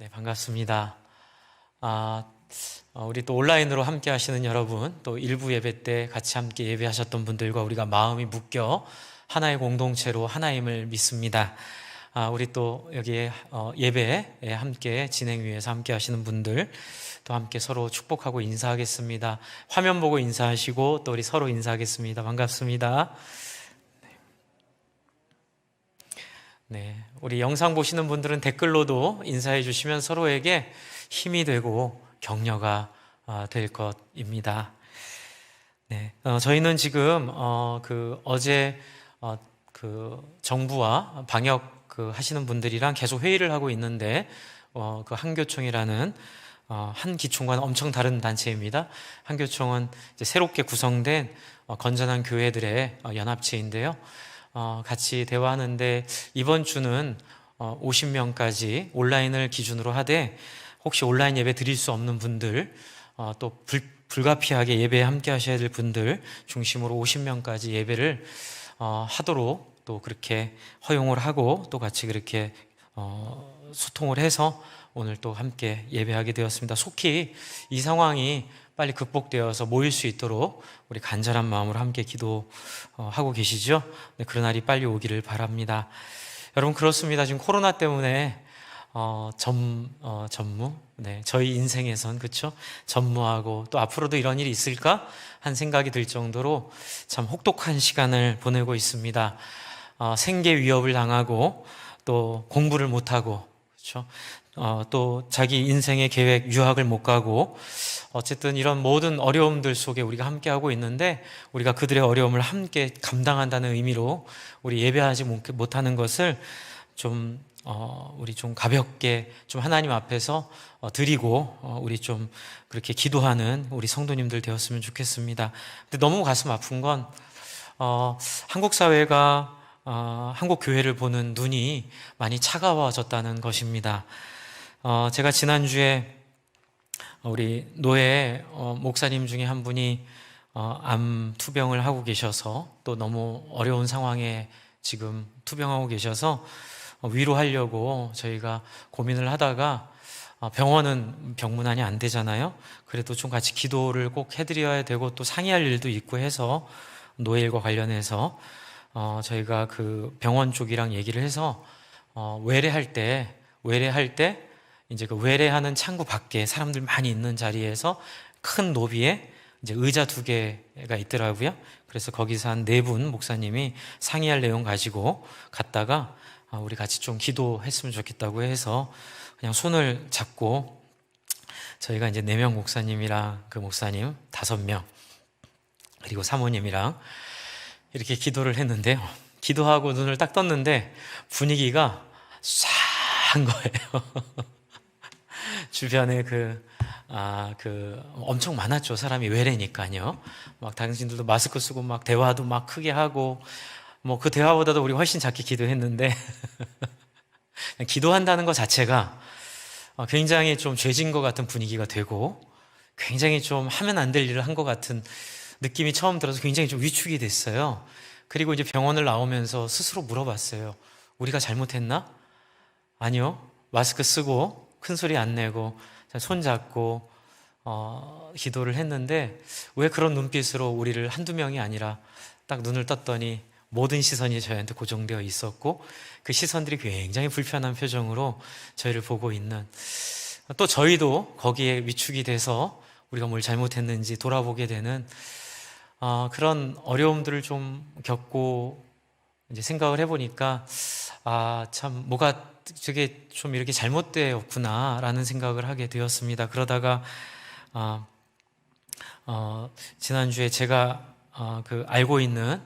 네, 반갑습니다. 아, 우리 또 온라인으로 함께 하시는 여러분, 또 일부 예배 때 같이 함께 예배하셨던 분들과 우리가 마음이 묶여 하나의 공동체로 하나임을 믿습니다. 우리 또 여기에 예배에 함께 진행 위해서 함께 하시는 분들 또 함께 서로 축복하고 인사하겠습니다. 화면 보고 인사하시고 또 우리 서로 인사하겠습니다. 반갑습니다. 네, 우리 영상 보시는 분들은 댓글로도 인사해 주시면 서로에게 힘이 되고 격려가 될 것입니다. 네, 저희는 지금 어제 정부와 방역 하시는 분들이랑 계속 회의를 하고 있는데 그 한교총이라는 한 기총과는 엄청 다른 단체입니다. 한교총은 이제 새롭게 구성된 건전한 교회들의 연합체인데요. 같이 대화하는데 이번 주는 50명까지 온라인을 기준으로 하되 혹시 온라인 예배 드릴 수 없는 분들 또 불가피하게 예배에 함께 하셔야 될 분들 중심으로 50명까지 예배를 하도록 또 그렇게 허용을 하고 또 같이 그렇게 소통을 해서 오늘 또 함께 예배하게 되었습니다. 속히 이 상황이 빨리 극복되어서 모일 수 있도록 우리 간절한 마음으로 함께 기도하고 계시죠? 네, 그런 날이 빨리 오기를 바랍니다. 여러분 그렇습니다. 지금 코로나 때문에 전무, 네, 저희 인생에선 그렇죠? 전무하고 또 앞으로도 이런 일이 있을까? 한 생각이 들 정도로 참 혹독한 시간을 보내고 있습니다. 생계 위협을 당하고 또 공부를 못하고 그렇죠? 또 자기 인생의 계획 유학을 못 가고 어쨌든 이런 모든 어려움들 속에 우리가 함께하고 있는데 우리가 그들의 어려움을 함께 감당한다는 의미로 우리 예배하지 못하는 것을 좀 우리 좀 가볍게 좀 하나님 앞에서 드리고 우리 좀 그렇게 기도하는 우리 성도님들 되었으면 좋겠습니다. 근데 너무 가슴 아픈 건 한국 사회가 한국 교회를 보는 눈이 많이 차가워졌다는 것입니다. 제가 지난주에 우리 노예 목사님 중에 한 분이 암 투병을 하고 계셔서 또 너무 어려운 상황에 지금 투병하고 계셔서 위로하려고 저희가 고민을 하다가 병원은 병문안이 안 되잖아요. 그래도 좀 같이 기도를 꼭 해드려야 되고 또 상의할 일도 있고 해서 노예일과 관련해서 저희가 그 병원 쪽이랑 얘기를 해서 외래할 때 이제 그 외래하는 창구 밖에 사람들 많이 있는 자리에서 큰 노비에 이제 의자 2개가 있더라고요. 그래서 거기서 한 4분 목사님이 상의할 내용 가지고 갔다가 우리 같이 좀 기도했으면 좋겠다고 해서 그냥 손을 잡고 저희가 이제 4명 목사님이랑 그 목사님 5명 그리고 사모님이랑 이렇게 기도를 했는데요. 기도하고 눈을 딱 떴는데 분위기가 쏴한 거예요. 주변에 엄청 많았죠. 사람이 외래니까요. 막 당신들도 마스크 쓰고 막 대화도 막 크게 하고 뭐 그 대화보다도 우리 훨씬 작게 기도했는데 기도한다는 것 자체가 굉장히 좀 죄진 것 같은 분위기가 되고 굉장히 좀 하면 안 될 일을 한 것 같은 느낌이 처음 들어서 굉장히 좀 위축이 됐어요. 그리고 이제 병원을 나오면서 스스로 물어봤어요. 우리가 잘못했나? 아니요. 마스크 쓰고 큰 소리 안 내고 손 잡고 기도를 했는데 왜 그런 눈빛으로 우리를 한두 명이 아니라 딱 눈을 떴더니 모든 시선이 저희한테 고정되어 있었고 그 시선들이 굉장히 불편한 표정으로 저희를 보고 있는 또 저희도 거기에 위축이 돼서 우리가 뭘 잘못했는지 돌아보게 되는 그런 어려움들을 좀 겪고 이제 생각을 해보니까 참 뭐가 되게 좀 이렇게 잘못되었구나라는 생각을 하게 되었습니다. 그러다가 지난주에 제가 알고 있는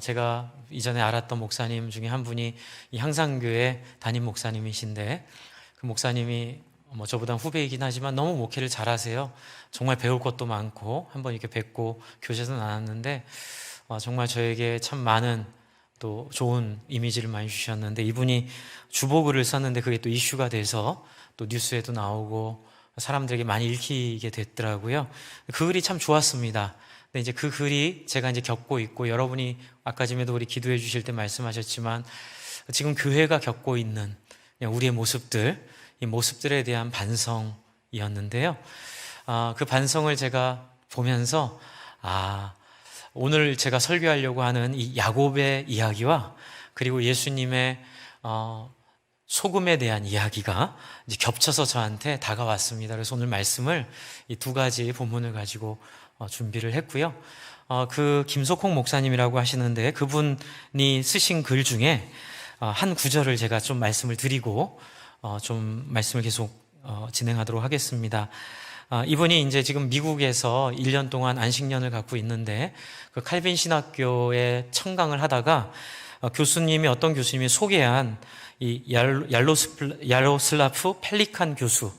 제가 이전에 알았던 목사님 중에 한 분이 이 향상교회 담임 목사님이신데 그 목사님이 저보다 후배이긴 하지만 너무 목회를 잘하세요. 정말 배울 것도 많고 한번 이렇게 뵙고 교제도 나눴는데 정말 저에게 참 많은 또 좋은 이미지를 많이 주셨는데 이분이 주보글을 썼는데 그게 또 이슈가 돼서 또 뉴스에도 나오고 사람들에게 많이 읽히게 됐더라고요. 그 글이 참 좋았습니다. 근데 이제 그 글이 제가 이제 겪고 있고 여러분이 아까 전에도 우리 기도해 주실 때 말씀하셨지만 지금 교회가 겪고 있는 우리의 모습들 이 모습들에 대한 반성이었는데요. 그 반성을 제가 보면서 오늘 제가 설교하려고 하는 이 야곱의 이야기와 그리고 예수님의 소금에 대한 이야기가 이제 겹쳐서 저한테 다가왔습니다. 그래서 오늘 말씀을 이 두 가지 본문을 가지고 준비를 했고요. 그 김석홍 목사님이라고 하시는데 그분이 쓰신 글 중에 한 구절을 제가 좀 말씀을 드리고 좀 말씀을 계속 진행하도록 하겠습니다. 이분이 이제 지금 미국에서 1년 동안 안식년을 갖고 있는데 그 칼빈 신학교에 청강을 하다가 교수님이 어떤 교수님이 소개한 이 야로슬라프 펠리칸 교수,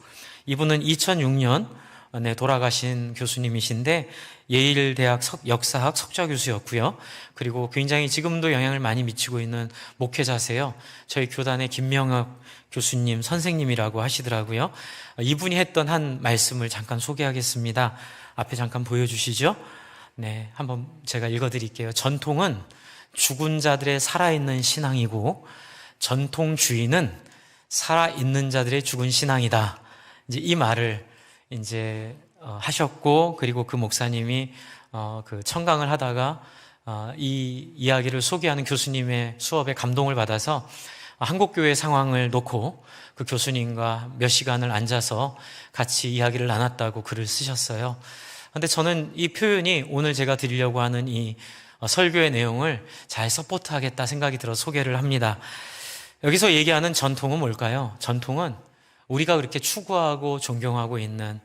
이분은 2006년에 돌아가신 교수님이신데 예일 대학 역사학 석좌 교수였고요. 그리고 굉장히 지금도 영향을 많이 미치고 있는 목회자세요. 저희 교단의 김명학 교수님 선생님이라고 하시더라고요. 이분이 했던 한 말씀을 잠깐 소개하겠습니다. 앞에 잠깐 보여주시죠. 네, 한번 제가 읽어드릴게요. 전통은 죽은 자들의 살아있는 신앙이고 전통주의는 살아있는 자들의 죽은 신앙이다. 이제 이 말을 이제 하셨고, 그리고 그 목사님이 그 청강을 하다가 이 이야기를 소개하는 교수님의 수업에 감동을 받아서 한국교회 상황을 놓고 그 교수님과 몇 시간을 앉아서 같이 이야기를 나눴다고 글을 쓰셨어요. 근데 저는 이 표현이 오늘 제가 드리려고 하는 이 설교의 내용을 잘 서포트하겠다 생각이 들어 소개를 합니다. 여기서 얘기하는 전통은 뭘까요? 전통은 우리가 그렇게 추구하고 존경하고 있는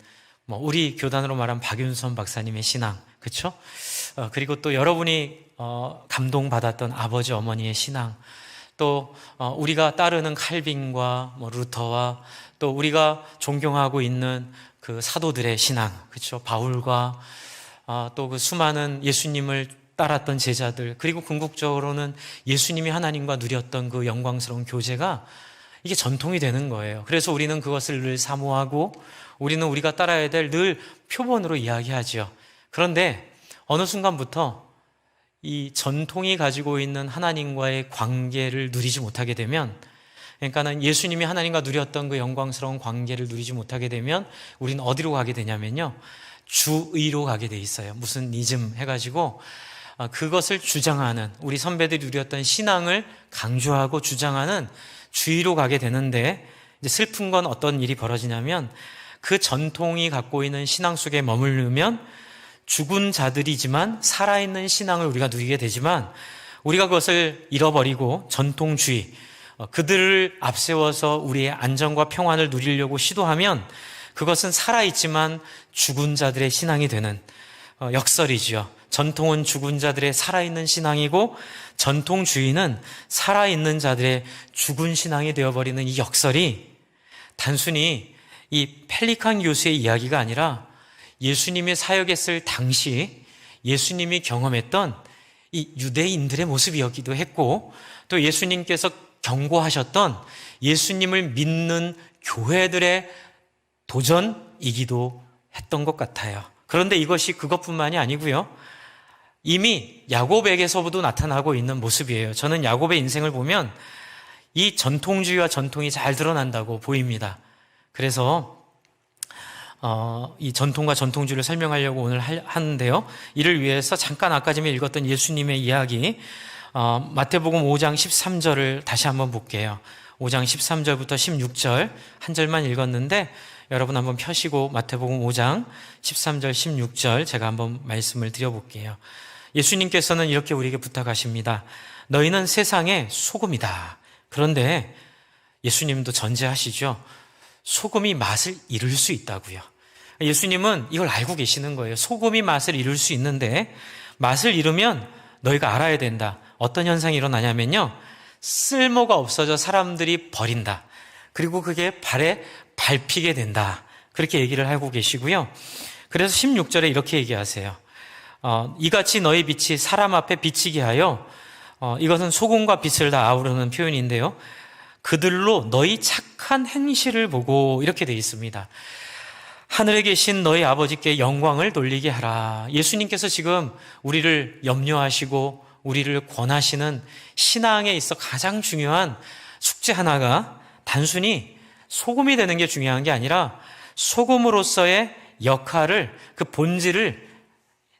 우리 교단으로 말하면 박윤선 박사님의 신앙, 그렇죠? 그리고 또 여러분이 감동받았던 아버지 어머니의 신앙, 또 우리가 따르는 칼빈과 루터와 또 우리가 존경하고 있는 그 사도들의 신앙, 그렇죠? 바울과 또 그 수많은 예수님을 따랐던 제자들, 그리고 궁극적으로는 예수님이 하나님과 누렸던 그 영광스러운 교제가 이게 전통이 되는 거예요. 그래서 우리는 그것을 늘 사모하고 우리는 우리가 따라야 될 늘 표본으로 이야기하죠. 그런데 어느 순간부터 이 전통이 가지고 있는 하나님과의 관계를 누리지 못하게 되면, 그러니까는 예수님이 하나님과 누렸던 그 영광스러운 관계를 누리지 못하게 되면 우리는 어디로 가게 되냐면요, 주의로 가게 돼 있어요. 무슨 니즘 해가지고 그것을 주장하는, 우리 선배들이 누렸던 신앙을 강조하고 주장하는 주의로 가게 되는데, 이제 슬픈 건 어떤 일이 벌어지냐면 그 전통이 갖고 있는 신앙 속에 머무르면 죽은 자들이지만 살아있는 신앙을 우리가 누리게 되지만, 우리가 그것을 잃어버리고 전통주의, 그들을 앞세워서 우리의 안정과 평안을 누리려고 시도하면 그것은 살아있지만 죽은 자들의 신앙이 되는 역설이지요. 전통은 죽은 자들의 살아있는 신앙이고 전통주의는 살아있는 자들의 죽은 신앙이 되어버리는 이 역설이 단순히 이 펠리칸 교수의 이야기가 아니라 예수님의 사역했을 당시 예수님이 경험했던 이 유대인들의 모습이었기도 했고, 또 예수님께서 경고하셨던 예수님을 믿는 교회들의 도전이기도 했던 것 같아요. 그런데 이것이 그것뿐만이 아니고요, 이미 야곱에게서도 나타나고 있는 모습이에요. 저는 야곱의 인생을 보면 이 전통주의와 전통이 잘 드러난다고 보입니다. 그래서 이 전통과 전통주의를 설명하려고 오늘 하는데요, 이를 위해서 잠깐 아까 전에 읽었던 예수님의 이야기, 마태복음 5장 13절을 다시 한번 볼게요. 5장 13절부터 16절 한 절만 읽었는데 여러분 한번 펴시고 마태복음 5장 13절 16절 제가 한번 말씀을 드려볼게요. 예수님께서는 이렇게 우리에게 부탁하십니다. 너희는 세상의 소금이다. 그런데 예수님도 전제하시죠. 소금이 맛을 잃을 수 있다고요. 예수님은 이걸 알고 계시는 거예요. 소금이 맛을 잃을 수 있는데 맛을 잃으면 너희가 알아야 된다. 어떤 현상이 일어나냐면요, 쓸모가 없어져 사람들이 버린다. 그리고 그게 발에 밟히게 된다. 그렇게 얘기를 하고 계시고요. 그래서 16절에 이렇게 얘기하세요. 이같이 너희 빛이 사람 앞에 비치게 하여, 이것은 소금과 빛을 다 아우르는 표현인데요, 그들로 너희 착한 행실을 보고, 이렇게 되어 있습니다. 하늘에 계신 너희 아버지께 영광을 돌리게 하라. 예수님께서 지금 우리를 염려하시고 우리를 권하시는 신앙에 있어 가장 중요한 숙제 하나가 단순히 소금이 되는 게 중요한 게 아니라 소금으로서의 역할을, 그 본질을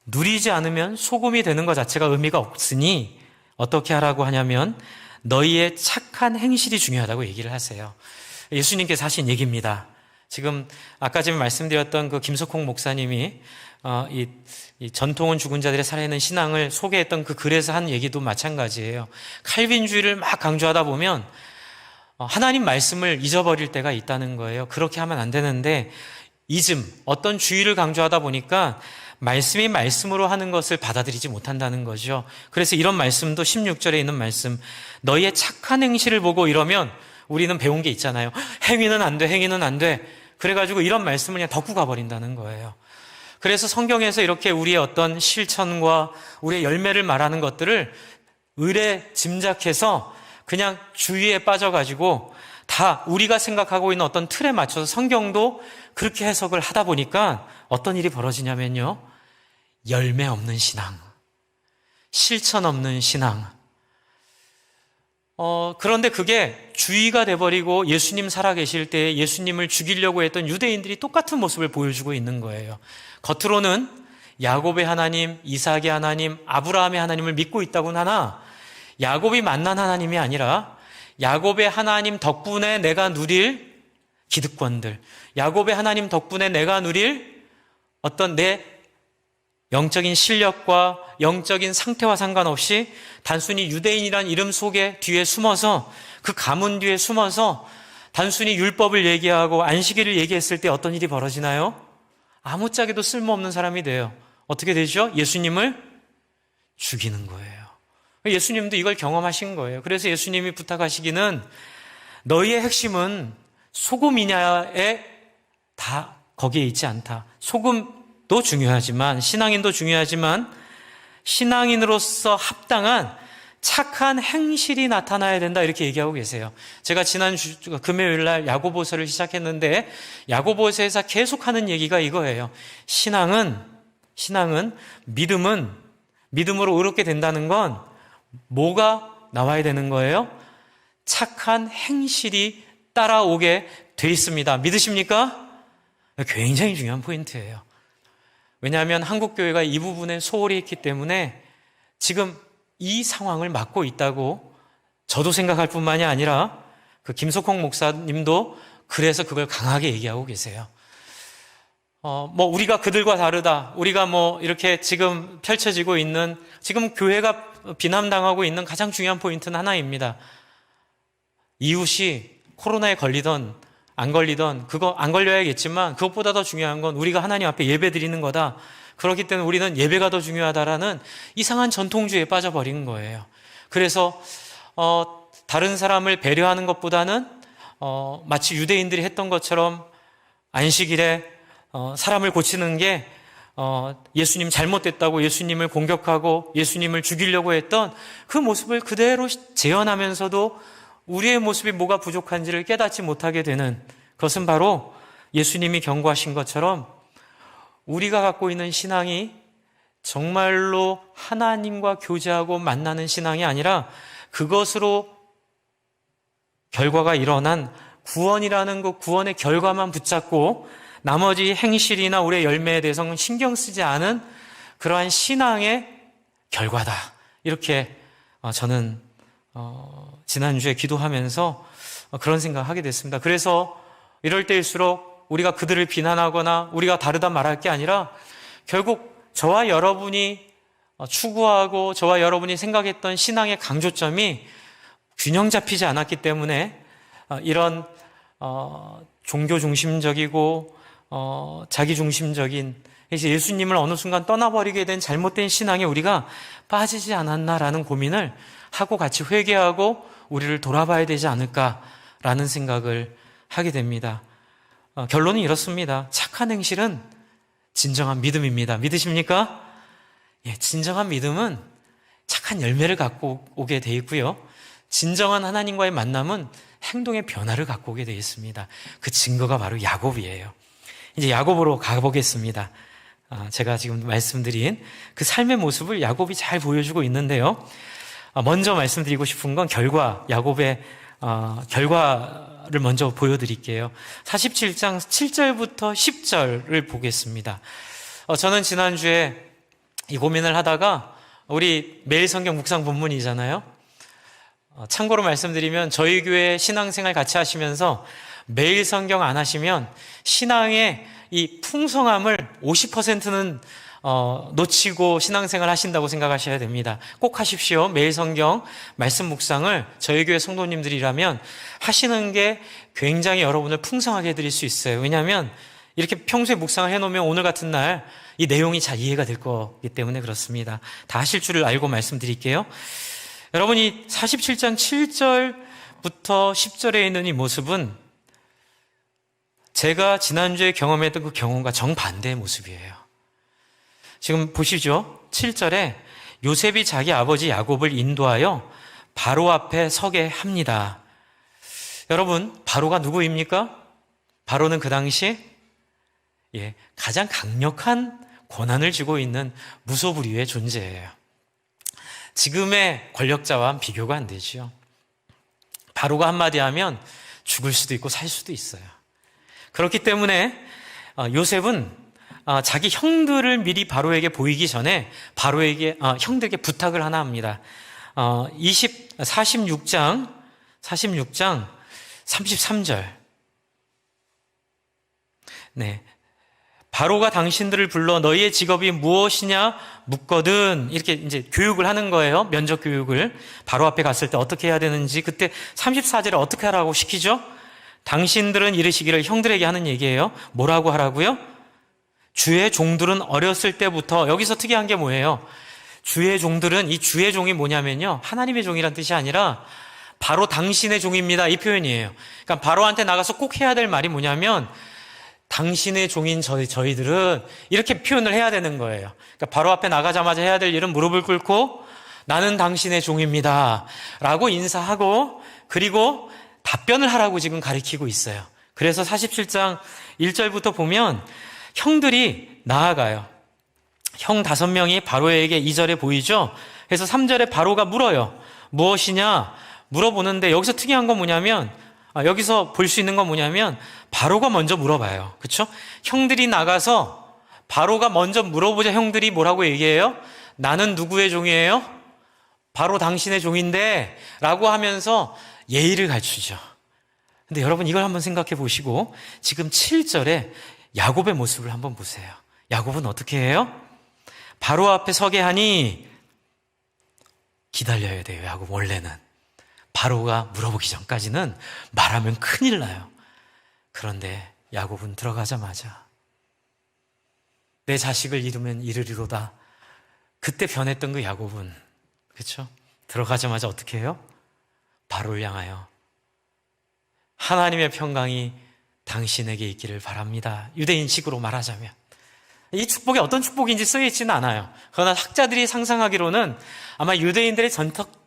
누리지 않으면 소금이 되는 것 자체가 의미가 없으니 어떻게 하라고 하냐면 너희의 착한 행실이 중요하다고 얘기를 하세요. 예수님께서 하신 얘기입니다. 지금 아까 전에 말씀드렸던 그 김석홍 목사님이 이 전통은 죽은 자들의 살아있는 신앙을 소개했던 그 글에서 한 얘기도 마찬가지예요. 칼빈주의를 막 강조하다 보면 하나님 말씀을 잊어버릴 때가 있다는 거예요. 그렇게 하면 안 되는데 어떤 주의를 강조하다 보니까 말씀이 말씀으로 하는 것을 받아들이지 못한다는 거죠. 그래서 이런 말씀도 16절에 있는 말씀, 너희의 착한 행실을 보고 이러면 우리는 배운 게 있잖아요. 행위는 안 돼, 행위는 안 돼. 그래가지고 이런 말씀을 그냥 덮고 가버린다는 거예요. 그래서 성경에서 이렇게 우리의 어떤 실천과 우리의 열매를 말하는 것들을 의례 짐작해서 그냥 주의에 빠져가지고 다 우리가 생각하고 있는 어떤 틀에 맞춰서 성경도 그렇게 해석을 하다 보니까 어떤 일이 벌어지냐면요. 열매 없는 신앙, 실천 없는 신앙. 그런데 그게 주의가 돼버리고 예수님 살아계실 때 예수님을 죽이려고 했던 유대인들이 똑같은 모습을 보여주고 있는 거예요. 겉으로는 야곱의 하나님, 이삭의 하나님, 아브라함의 하나님을 믿고 있다고는 하나 야곱이 만난 하나님이 아니라 야곱의 하나님 덕분에 내가 누릴 기득권들, 야곱의 하나님 덕분에 내가 누릴 어떤 내 영적인 실력과 영적인 상태와 상관없이 단순히 유대인이란 이름 속에 뒤에 숨어서 그 가문 뒤에 숨어서 단순히 율법을 얘기하고 안식일을 얘기했을 때 어떤 일이 벌어지나요? 아무짝에도 쓸모없는 사람이 돼요. 어떻게 되죠? 예수님을 죽이는 거예요. 예수님도 이걸 경험하신 거예요. 그래서 예수님이 부탁하시기는 너희의 핵심은 소금이냐에 다 거기에 있지 않다. 소금도 중요하지만 신앙인도 중요하지만 신앙인으로서 합당한 착한 행실이 나타나야 된다 이렇게 얘기하고 계세요. 제가 지난 금요일 날 야고보서를 시작했는데 야고보서에서 계속하는 얘기가 이거예요. 신앙은 믿음으로 의롭게 된다는 건 뭐가 나와야 되는 거예요? 착한 행실이 따라오게 돼 있습니다. 믿으십니까? 굉장히 중요한 포인트예요. 왜냐하면 한국교회가 이 부분에 소홀히 했기 때문에 지금 이 상황을 맞고 있다고 저도 생각할 뿐만이 아니라 그 김석홍 목사님도 그래서 그걸 강하게 얘기하고 계세요. 우리가 그들과 다르다. 우리가 이렇게 지금 펼쳐지고 있는, 지금 교회가 비난당하고 있는 가장 중요한 포인트는 하나입니다. 이웃이 코로나에 걸리던 안 걸리던 그거 안 걸려야겠지만 그것보다 더 중요한 건 우리가 하나님 앞에 예배 드리는 거다. 그렇기 때문에 우리는 예배가 더 중요하다라는 이상한 전통주의에 빠져버린 거예요. 그래서 다른 사람을 배려하는 것보다는 마치 유대인들이 했던 것처럼 안식일에 사람을 고치는 게 예수님 잘못됐다고 예수님을 공격하고 예수님을 죽이려고 했던 그 모습을 그대로 재현하면서도 우리의 모습이 뭐가 부족한지를 깨닫지 못하게 되는 것은 바로 예수님이 경고하신 것처럼 우리가 갖고 있는 신앙이 정말로 하나님과 교제하고 만나는 신앙이 아니라 그것으로 결과가 일어난 구원이라는 그 구원의 결과만 붙잡고 나머지 행실이나 우리의 열매에 대해서는 신경 쓰지 않은 그러한 신앙의 결과다. 이렇게 저는 지난주에 기도하면서 그런 생각하게 됐습니다. 그래서 이럴 때일수록 우리가 그들을 비난하거나 우리가 다르다 말할 게 아니라 결국 저와 여러분이 추구하고 저와 여러분이 생각했던 신앙의 강조점이 균형 잡히지 않았기 때문에 이런 종교 중심적이고 자기 중심적인 예수님을 어느 순간 떠나버리게 된 잘못된 신앙에 우리가 빠지지 않았나라는 고민을 하고 같이 회개하고 우리를 돌아봐야 되지 않을까라는 생각을 하게 됩니다. 결론은 이렇습니다. 착한 행실은 진정한 믿음입니다. 믿으십니까? 예, 진정한 믿음은 착한 열매를 갖고 오게 돼 있고요. 진정한 하나님과의 만남은 행동의 변화를 갖고 오게 되어 있습니다. 그 증거가 바로 야곱이에요. 이제 야곱으로 가보겠습니다. 제가 지금 말씀드린 그 삶의 모습을 야곱이 잘 보여주고 있는데요. 먼저 말씀드리고 싶은 건 결과, 야곱의 결과를 먼저 보여드릴게요. 47장 7절부터 10절을 보겠습니다. 저는 지난주에 이 고민을 하다가 우리 매일 성경 묵상 본문이잖아요. 참고로 말씀드리면 저희 교회 신앙생활 같이 하시면서 매일 성경 안 하시면 신앙의 이 풍성함을 50%는 놓치고 신앙생활 하신다고 생각하셔야 됩니다. 꼭 하십시오. 매일 성경 말씀 묵상을 저희 교회 성도님들이라면 하시는 게 굉장히 여러분을 풍성하게 해드릴 수 있어요. 왜냐하면 이렇게 평소에 묵상을 해놓으면 오늘 같은 날 이 내용이 잘 이해가 될 거기 때문에 그렇습니다. 다 하실 줄을 알고 말씀드릴게요. 여러분이 47장 7절부터 10절에 있는 이 모습은 제가 지난주에 경험했던 그 경험과 정반대의 모습이에요. 지금 보시죠. 7절에 요셉이 자기 아버지 야곱을 인도하여 바로 앞에 서게 합니다. 여러분, 바로가 누구입니까? 바로는 그 당시 가장 강력한 권한을 쥐고 있는 무소불위의 존재예요. 지금의 권력자와는 비교가 안 되죠. 바로가 한마디 하면 죽을 수도 있고 살 수도 있어요. 그렇기 때문에 요셉은 자기 형들을 미리 바로에게 보이기 전에 바로에게 형들에게 부탁을 하나 합니다. 46장 33절. 네. 바로가 당신들을 불러 너희의 직업이 무엇이냐 묻거든. 이렇게 이제 교육을 하는 거예요. 면접 교육을. 바로 앞에 갔을 때 어떻게 해야 되는지. 그때 34절에 어떻게 하라고 시키죠? 당신들은 이르시기를, 형들에게 하는 얘기예요. 뭐라고 하라고요? 주의 종들은 어렸을 때부터, 여기서 특이한 게 뭐예요? 주의 종들은, 이 주의 종이 뭐냐면요, 하나님의 종이란 뜻이 아니라 바로 당신의 종입니다, 이 표현이에요. 그러니까 바로한테 나가서 꼭 해야 될 말이 뭐냐면 당신의 종인 저희들은, 이렇게 표현을 해야 되는 거예요. 그러니까 바로 앞에 나가자마자 해야 될 일은 무릎을 꿇고 나는 당신의 종입니다 라고 인사하고, 그리고 답변을 하라고 지금 가리키고 있어요. 그래서 47장 1절부터 보면 형들이 나아가요. 형 5명이 바로에게 2절에 보이죠? 그래서 3절에 바로가 물어요. 무엇이냐 물어보는데, 여기서 특이한 건 뭐냐면, 여기서 볼 수 있는 건 뭐냐면 바로가 먼저 물어봐요. 그렇죠? 형들이 나가서 바로가 먼저 물어보자. 형들이 뭐라고 얘기해요? 나는 누구의 종이에요? 바로 당신의 종인데 라고 하면서 예의를 갖추죠. 근데 여러분, 이걸 한번 생각해 보시고 지금 7절에 야곱의 모습을 한번 보세요. 야곱은 어떻게 해요? 바로 앞에 서게 하니 기다려야 돼요. 야곱 원래는 바로가 물어보기 전까지는 말하면 큰일 나요. 그런데 야곱은 들어가자마자 내 자식을 잃으면 잃으리로다. 그때 변했던 그 야곱은, 그렇죠? 들어가자마자 어떻게 해요? 바로를 향하여 하나님의 평강이 당신에게 있기를 바랍니다. 유대인식으로 말하자면 이 축복이 어떤 축복인지 쓰여있지는 않아요. 그러나 학자들이 상상하기로는 아마 유대인들의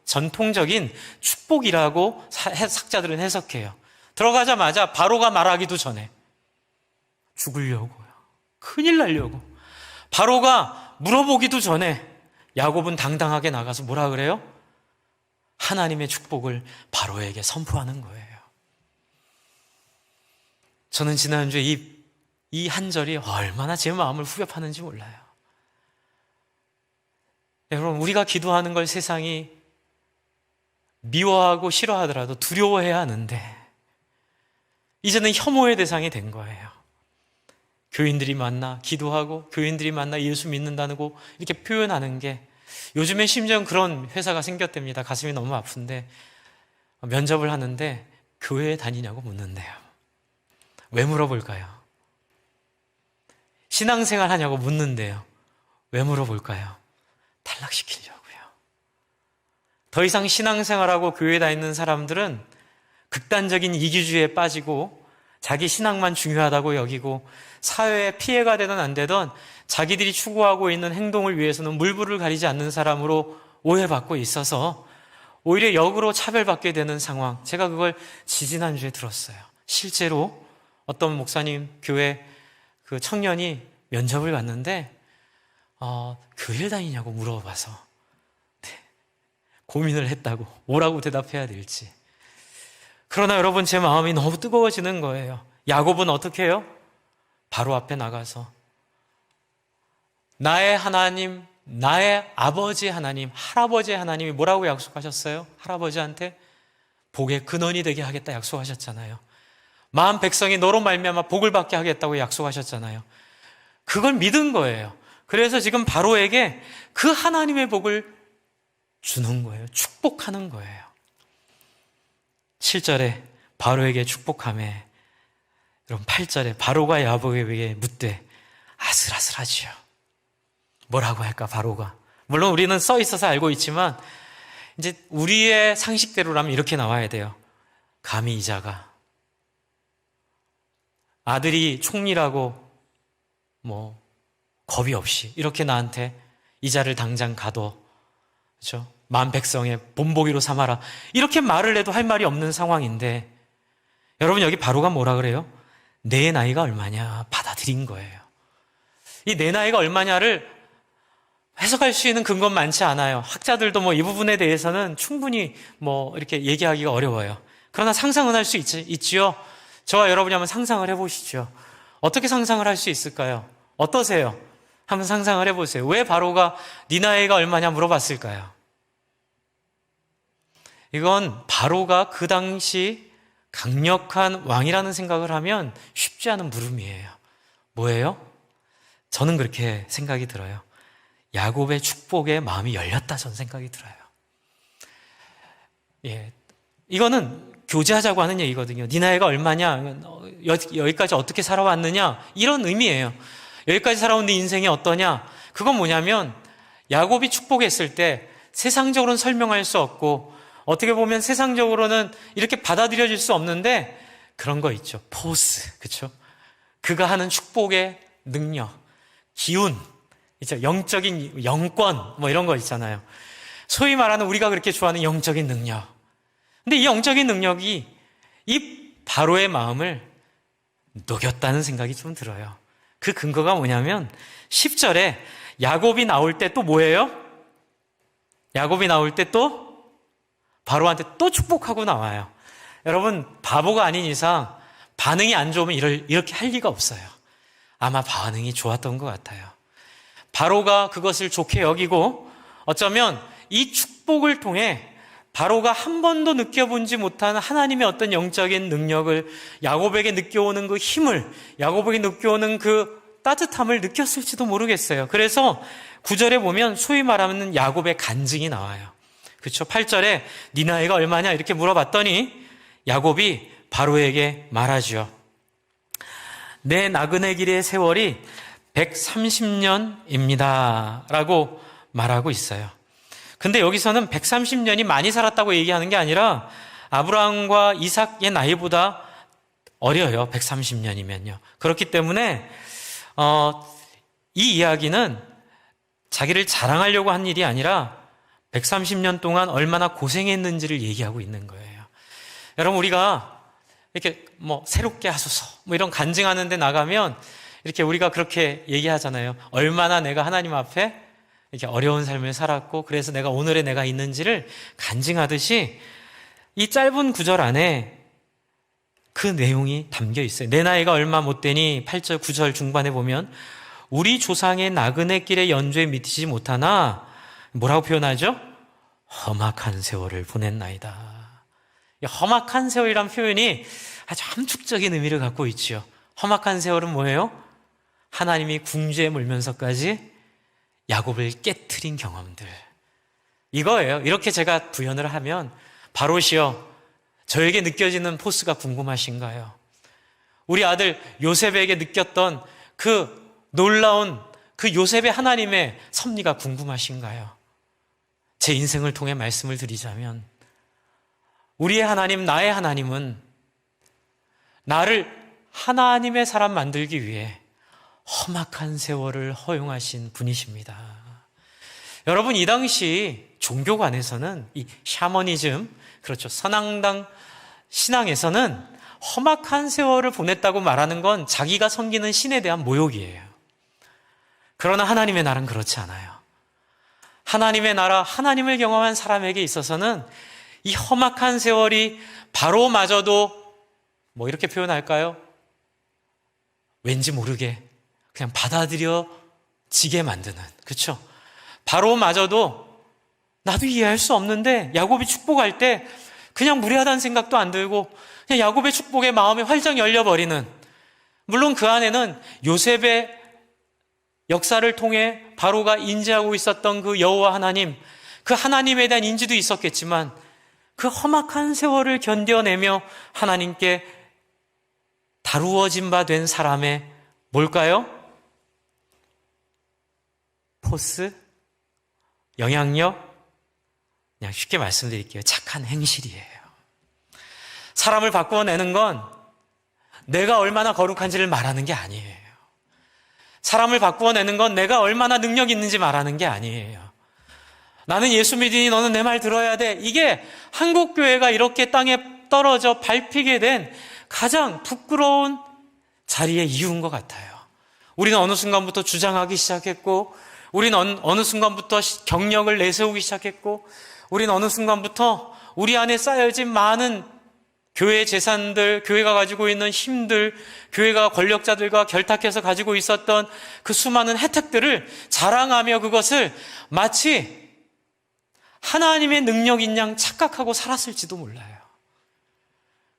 전통적인 축복이라고 학자들은 해석해요. 들어가자마자 바로가 말하기도 전에 죽으려고요. 큰일 날려고. 바로가 물어보기도 전에 야곱은 당당하게 나가서 뭐라 그래요? 하나님의 축복을 바로에게 선포하는 거예요. 저는 지난주에 이 한 절이 얼마나 제 마음을 후벼 파는지 몰라요. 여러분, 우리가 기도하는 걸 세상이 미워하고 싫어하더라도 두려워해야 하는데 이제는 혐오의 대상이 된 거예요. 교인들이 만나 기도하고 교인들이 만나 예수 믿는다고 이렇게 표현하는 게, 요즘에 심지어 그런 회사가 생겼답니다. 가슴이 너무 아픈데 면접을 하는데 교회에 다니냐고 묻는데요. 왜 물어볼까요? 신앙생활 하냐고 묻는데요. 왜 물어볼까요? 탈락시키려고요. 더 이상 신앙생활하고 교회에 다니는 사람들은 극단적인 이기주의에 빠지고 자기 신앙만 중요하다고 여기고 사회에 피해가 되든 안 되든 자기들이 추구하고 있는 행동을 위해서는 물불을 가리지 않는 사람으로 오해받고 있어서 오히려 역으로 차별받게 되는 상황. 제가 그걸 지지난주에 들었어요. 실제로 어떤 목사님 교회 그 청년이 면접을 갔는데 교회 다니냐고 물어봐서 고민을 했다고, 뭐라고 대답해야 될지. 그러나 여러분, 제 마음이 너무 뜨거워지는 거예요. 야곱은 어떻게 해요? 바로 앞에 나가서 나의 하나님, 나의 아버지 하나님, 할아버지 하나님이 뭐라고 약속하셨어요? 할아버지한테 복의 근원이 되게 하겠다 약속하셨잖아요. 마음 백성이 너로 말미암아 복을 받게 하겠다고 약속하셨잖아요. 그걸 믿은 거예요. 그래서 지금 바로에게 그 하나님의 복을 주는 거예요. 축복하는 거예요. 7절에 바로에게 축복하매, 여러분 8절에 바로가 야곱에게 묻되 아슬아슬하지요. 뭐라고 할까 바로가? 물론 우리는 써 있어서 알고 있지만 이제 우리의 상식대로라면 이렇게 나와야 돼요. 감히 이자가 아들이 총리라고 뭐 겁이 없이 이렇게 나한테 이자를 당장 가둬, 그렇죠? 만 백성의 본보기로 삼아라, 이렇게 말을 해도 할 말이 없는 상황인데, 여러분 여기 바로가 뭐라 그래요? 내 나이가 얼마냐 받아들인 거예요. 이 내 나이가 얼마냐를 해석할 수 있는 근거는 많지 않아요. 학자들도 뭐 이 부분에 대해서는 충분히 뭐 이렇게 얘기하기가 어려워요. 그러나 상상은 할 수 있지요. 저와 여러분이 한번 상상을 해보시죠. 어떻게 상상을 할 수 있을까요? 어떠세요? 한번 상상을 해보세요. 왜 바로가 네 나이가 얼마냐 물어봤을까요? 이건 바로가 그 당시 강력한 왕이라는 생각을 하면 쉽지 않은 물음이에요. 뭐예요? 저는 그렇게 생각이 들어요. 야곱의 축복에 마음이 열렸다, 저는 생각이 들어요. 예, 이거는 교제하자고 하는 얘기거든요. 네 나이가 얼마냐, 여기까지 어떻게 살아왔느냐, 이런 의미예요. 여기까지 살아온 네 인생이 어떠냐. 그건 뭐냐면 야곱이 축복했을 때 세상적으로는 설명할 수 없고 어떻게 보면 세상적으로는 이렇게 받아들여질 수 없는데 그런 거 있죠. 포스, 그렇죠? 그가 하는 축복의 능력, 기운, 있죠. 영적인 영권, 뭐 이런 거 있잖아요. 소위 말하는 우리가 그렇게 좋아하는 영적인 능력. 근데 이 영적인 능력이 이 바로의 마음을 녹였다는 생각이 좀 들어요. 그 근거가 뭐냐면 10절에 야곱이 나올 때 또 뭐예요? 야곱이 나올 때 또 바로한테 또 축복하고 나와요. 여러분, 바보가 아닌 이상 반응이 안 좋으면 이렇게 할 리가 없어요. 아마 반응이 좋았던 것 같아요. 바로가 그것을 좋게 여기고 어쩌면 이 축복을 통해 바로가 한 번도 느껴본지 못한 하나님의 어떤 영적인 능력을, 야곱에게 느껴오는 그 힘을, 야곱에게 느껴오는 그 따뜻함을 느꼈을지도 모르겠어요. 그래서 9절에 보면 소위 말하는 야곱의 간증이 나와요. 그렇죠? 8절에 네 나이가 얼마냐 이렇게 물어봤더니 야곱이 바로에게 말하죠. 내 나그네 길의 세월이 130년입니다 라고 말하고 있어요. 근데 여기서는 130년이 많이 살았다고 얘기하는 게 아니라 아브라함과 이삭의 나이보다 어려요. 130년이면요. 그렇기 때문에 이 이야기는 자기를 자랑하려고 한 일이 아니라 130년 동안 얼마나 고생했는지를 얘기하고 있는 거예요. 여러분, 우리가 이렇게 뭐 새롭게 하소서 뭐 이런 간증하는 데 나가면 이렇게 우리가 그렇게 얘기하잖아요. 얼마나 내가 하나님 앞에 이렇게 어려운 삶을 살았고 그래서 내가 오늘의 내가 있는지를 간증하듯이 이 짧은 구절 안에 그 내용이 담겨 있어요. 내 나이가 얼마 못 되니 8절 9절 중반에 보면 우리 조상의 나그네 길의 연조에 미치지 못하나 뭐라고 표현하죠? 험악한 세월을 보냈나이다. 험악한 세월이란 표현이 아주 함축적인 의미를 갖고 있죠. 험악한 세월은 뭐예요? 하나님이 궁지에 몰면서까지 야곱을 깨트린 경험들, 이거예요. 이렇게 제가 부연을 하면 바로시여 저에게 느껴지는 포스가 궁금하신가요? 우리 아들 요셉에게 느꼈던 그 놀라운 그 요셉의 하나님의 섭리가 궁금하신가요? 제 인생을 통해 말씀을 드리자면 우리의 하나님, 나의 하나님은 나를 하나님의 사람 만들기 위해 험악한 세월을 허용하신 분이십니다. 여러분, 이 당시 종교관에서는 이 샤머니즘, 그렇죠, 선앙당 신앙에서는 험악한 세월을 보냈다고 말하는 건 자기가 섬기는 신에 대한 모욕이에요. 그러나 하나님의 나라는 그렇지 않아요. 하나님의 나라, 하나님을 경험한 사람에게 있어서는 이 험악한 세월이 바로마저도 뭐 이렇게 표현할까요? 왠지 모르게 그냥 받아들여지게 만드는, 그렇죠? 바로마저도 나도 이해할 수 없는데 야곱이 축복할 때 그냥 무례하다는 생각도 안 들고 그냥 야곱의 축복에 마음이 활짝 열려버리는, 물론 그 안에는 요셉의 역사를 통해 바로가 인지하고 있었던 그 여호와 하나님, 그 하나님에 대한 인지도 있었겠지만 그 험악한 세월을 견뎌내며 하나님께 다루어진 바 된 사람의 뭘까요? 포스? 영향력? 그냥 쉽게 말씀드릴게요. 착한 행실이에요. 사람을 바꾸어내는 건 내가 얼마나 거룩한지를 말하는 게 아니에요. 사람을 바꾸어내는 건 내가 얼마나 능력 있는지 말하는 게 아니에요. 나는 예수 믿으니 너는 내 말 들어야 돼. 이게 한국교회가 이렇게 땅에 떨어져 밟히게 된 가장 부끄러운 자리의 이유인 것 같아요. 우리는 어느 순간부터 주장하기 시작했고, 우리는 어느 순간부터 경력을 내세우기 시작했고, 우리는 어느 순간부터 우리 안에 쌓여진 많은 교회 재산들, 교회가 가지고 있는 힘들, 교회가 권력자들과 결탁해서 가지고 있었던 그 수많은 혜택들을 자랑하며 그것을 마치 하나님의 능력인 양 착각하고 살았을지도 몰라요.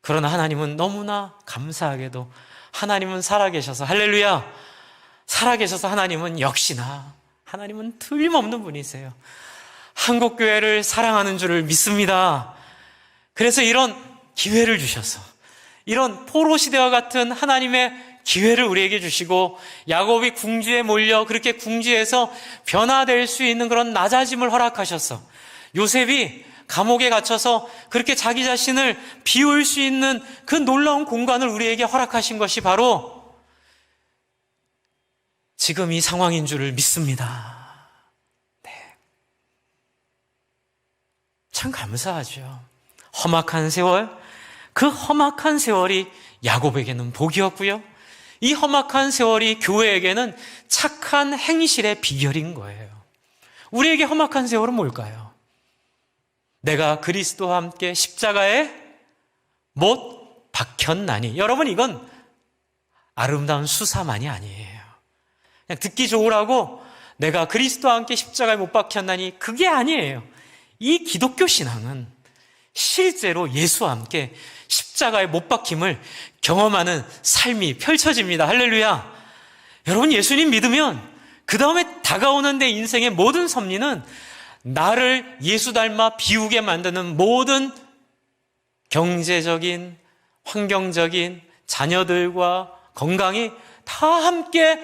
그러나 하나님은 너무나 감사하게도 하나님은 살아계셔서, 할렐루야, 살아계셔서 하나님은 역시나 하나님은 틀림없는 분이세요. 한국교회를 사랑하는 줄을 믿습니다. 그래서 이런 기회를 주셔서, 이런 포로시대와 같은 하나님의 기회를 우리에게 주시고, 야곱이 궁지에 몰려 그렇게 궁지에서 변화될 수 있는 그런 낮아짐을 허락하셔서, 요셉이 감옥에 갇혀서 그렇게 자기 자신을 비울 수 있는 그 놀라운 공간을 우리에게 허락하신 것이 바로 지금 이 상황인 줄을 믿습니다. 네. 참 감사하죠. 험악한 세월, 그 험악한 세월이 야곱에게는 복이었고요, 이 험악한 세월이 교회에게는 착한 행실의 비결인 거예요. 우리에게 험악한 세월은 뭘까요? 내가 그리스도와 함께 십자가에 못 박혔나니. 여러분, 이건 아름다운 수사만이 아니에요. 그냥 듣기 좋으라고 내가 그리스도와 함께 십자가에 못 박혔나니, 그게 아니에요. 이 기독교 신앙은 실제로 예수와 함께 십자가에 못 박힘을 경험하는 삶이 펼쳐집니다. 할렐루야. 여러분, 예수님 믿으면 그 다음에 다가오는 내 인생의 모든 섭리는 나를 예수 닮아 비우게 만드는 모든 경제적인, 환경적인, 자녀들과 건강이 다 함께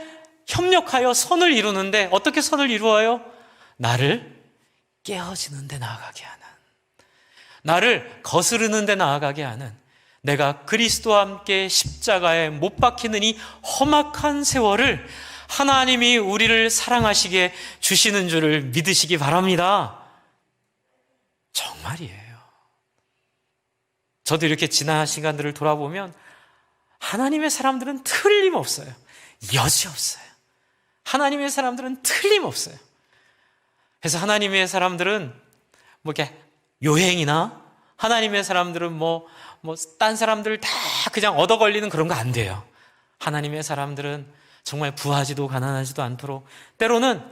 협력하여 선을 이루는데, 어떻게 선을 이루어요? 나를 깨어지는 데 나아가게 하는, 나를 거스르는 데 나아가게 하는, 내가 그리스도와 함께 십자가에 못 박히는 이 험악한 세월을 하나님이 우리를 사랑하시게 주시는 줄을 믿으시기 바랍니다. 정말이에요. 저도 이렇게 지난 시간들을 돌아보면 하나님의 사람들은 틀림없어요. 여지없어요. 하나님의 사람들은 틀림없어요. 그래서 하나님의 사람들은 뭐 이렇게 요행이나, 하나님의 사람들은 딴 사람들 다 그냥 얻어 걸리는 그런 거 안 돼요. 하나님의 사람들은 정말 부하지도 가난하지도 않도록, 때로는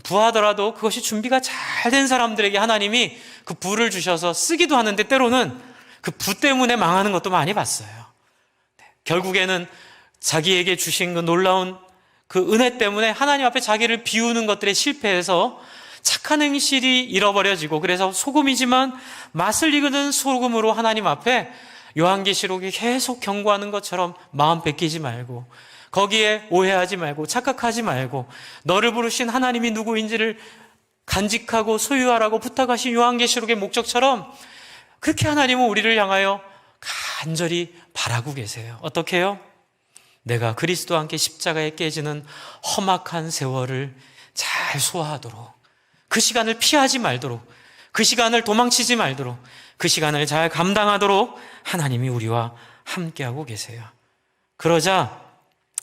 부하더라도 그것이 준비가 잘 된 사람들에게 하나님이 그 부를 주셔서 쓰기도 하는데, 때로는 그 부 때문에 망하는 것도 많이 봤어요. 결국에는 자기에게 주신 그 놀라운 그 은혜 때문에 하나님 앞에 자기를 비우는 것들에 실패해서 착한 행실이 잃어버려지고, 그래서 소금이지만 맛을 익은 소금으로 하나님 앞에 요한계시록이 계속 경고하는 것처럼 마음 뺏기지 말고, 거기에 오해하지 말고, 착각하지 말고, 너를 부르신 하나님이 누구인지를 간직하고 소유하라고 부탁하신 요한계시록의 목적처럼 그렇게 하나님은 우리를 향하여 간절히 바라고 계세요. 어떻게 해요? 내가 그리스도와 함께 십자가에 깨지는 험악한 세월을 잘 소화하도록, 그 시간을 피하지 말도록, 그 시간을 도망치지 말도록, 그 시간을 잘 감당하도록 하나님이 우리와 함께하고 계세요. 그러자